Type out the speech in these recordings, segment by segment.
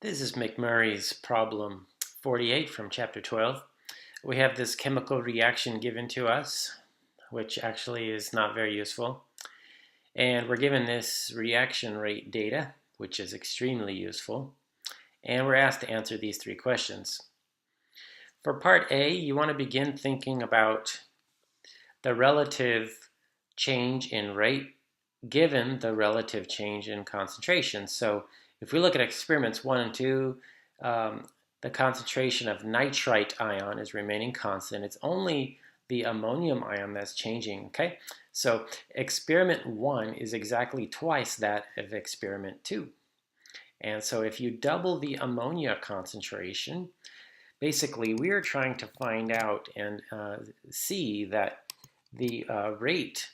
This is McMurray's problem 48 from chapter 12. We have this chemical reaction given to us, which actually is not very useful. And we're given this reaction rate data, which is extremely useful. And we're asked to answer these three questions. For part A, you want to begin thinking about the relative change in rate given the relative change in concentration. So if we look at experiments 1 and 2, the concentration of nitrite ion is remaining constant. It's only the ammonium ion that's changing, okay? So experiment 1 is exactly twice that of experiment 2. And so if you double the ammonia concentration, basically we are trying to find out and see that the rate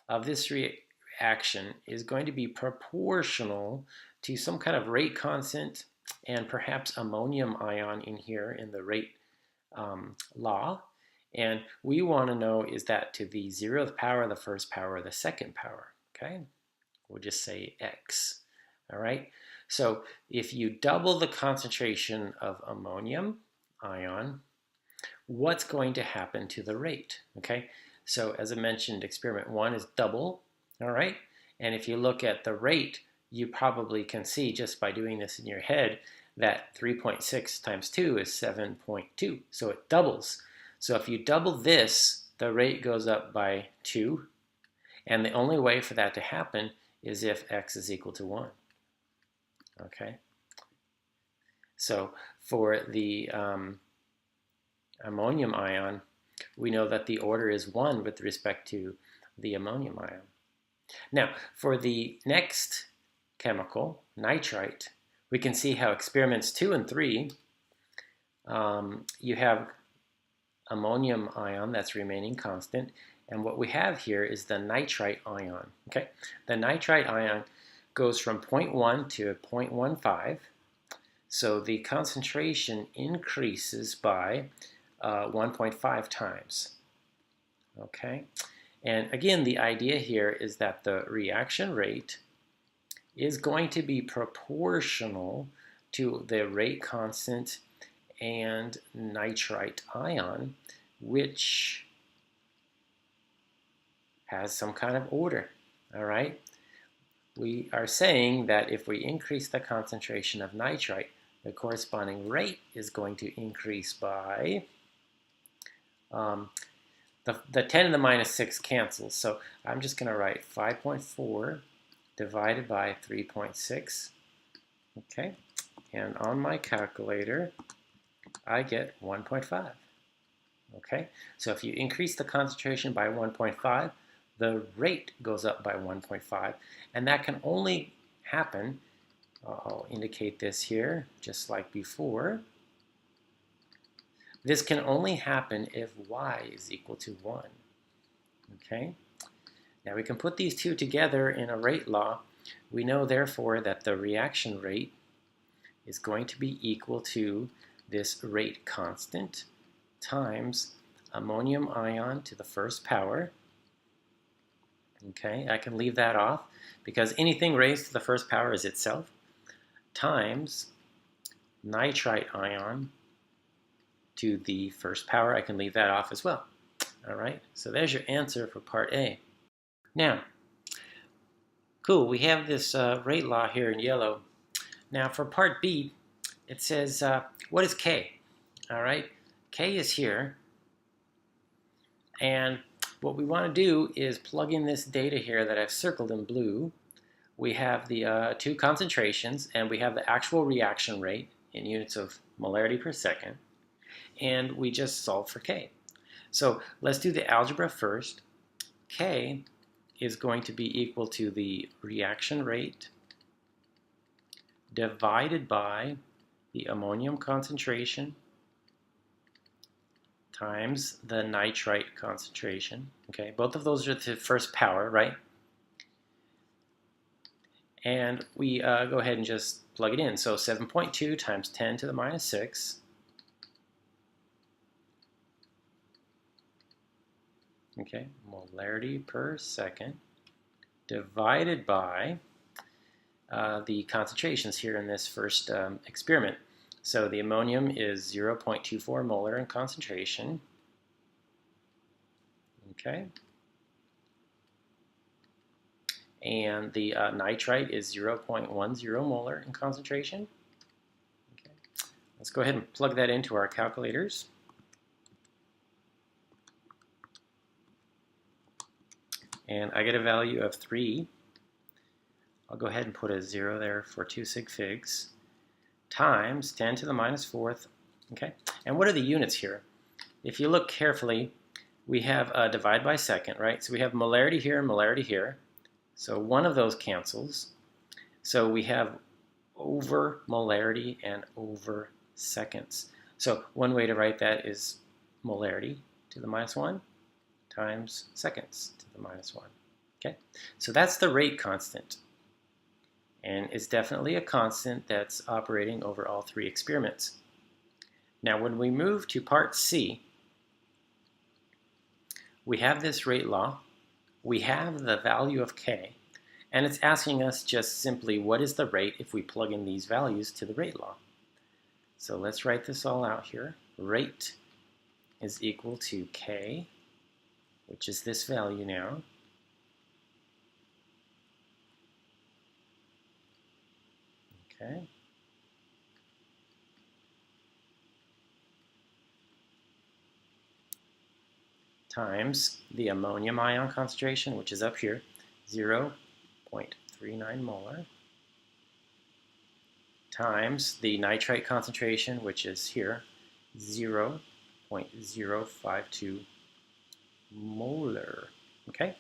of this reaction is going to be proportional to some kind of rate constant and perhaps ammonium ion in here in the rate law. And we want to know, is that to the 0th power, the 1st power, or the 2nd power? Okay, we'll just say x. All right, so if you double the concentration of ammonium ion, what's going to happen to the rate? Okay, so as I mentioned, experiment 1 is double. All right, and if you look at the rate, you probably can see just by doing this in your head that 3.6 times 2 is 7.2, so it doubles. So if you double this, the rate goes up by 2, and the only way for that to happen is if x is equal to 1. Okay, so for the ammonium ion, we know that the order is 1 with respect to the ammonium ion. Now, for the next chemical, nitrite, we can see how experiments 2 and 3, you have ammonium ion that's remaining constant, and what we have here is the nitrite ion. Okay, the nitrite ion goes from 0.1 to 0.15, so the concentration increases by 1.5 times. Okay, and again, the idea here is that the reaction rate is going to be proportional to the rate constant and nitrite ion, which has some kind of order. All right, we are saying that if we increase the concentration of nitrite, the corresponding rate is going to increase by the 10 to the minus 6 cancels. So I'm just going to write 5.4 divided by 3.6. Okay, and on my calculator, I get 1.5. Okay, so if you increase the concentration by 1.5, the rate goes up by 1.5, and that can only happen, I'll indicate this here, just like before. This can only happen if y is equal to 1. Okay, now we can put these two together in a rate law. We know, therefore, that the reaction rate is going to be equal to this rate constant times ammonium ion to the 1st power. Okay, I can leave that off because anything raised to the 1st power is itself, times nitrite ion to the 1st power. I can leave that off as well. All right, so there's your answer for part A. Now, cool, we have this rate law here in yellow. Now for part B, it says, what is K? All right, K is here, and what we want to do is plug in this data here that I've circled in blue. We have the two concentrations, and we have the actual reaction rate in units of molarity per second, and we just solve for K. So let's do the algebra first. K is going to be equal to the reaction rate divided by the ammonium concentration times the nitrite concentration. Okay, both of those are to 1st power, right? And we go ahead and just plug it in. So 7.2 times 10 to the minus 6. Okay, molarity per second divided by the concentrations here in this first experiment. So the ammonium is 0.24 molar in concentration. Okay. And the nitrite is 0.10 molar in concentration. Okay. Let's go ahead and plug that into our calculators. And I get a value of 3. I'll go ahead and put a 0 there for 2 sig figs, times 10 to the minus 4th. Okay. And what are the units here? If you look carefully, we have divide by second, right? So we have molarity here and molarity here. So one of those cancels. So we have over molarity and over seconds. So one way to write that is molarity to the minus 1 times seconds to the minus 1. Okay, so that's the rate constant. And it's definitely a constant that's operating over all 3 experiments. Now when we move to part C, we have this rate law, we have the value of K, and it's asking us just simply what is the rate if we plug in these values to the rate law. So let's write this all out here. Rate is equal to K, which is this value now, okay, times the ammonium ion concentration, which is up here, 0.39 molar, times the nitrite concentration, which is here, 0.052 molar. Okay,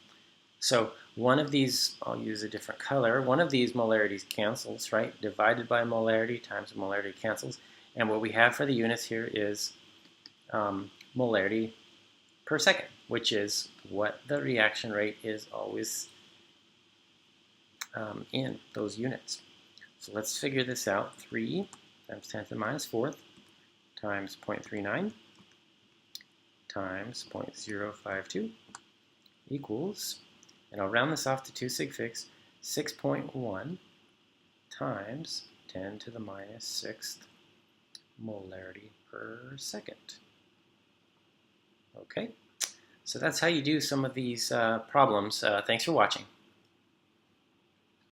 so one of these, I'll use a different color, one of these molarities cancels, right? Divided by molarity times molarity cancels. And what we have for the units here is molarity per second, which is what the reaction rate is always in those units. So let's figure this out. 3 times 10 to the minus 4th times 0.39 times 0.052 equals, and I'll round this off to 2 sig figs, 6.1 times 10 to the minus 6th molarity per second. Okay, so that's how you do some of these problems. Thanks for watching.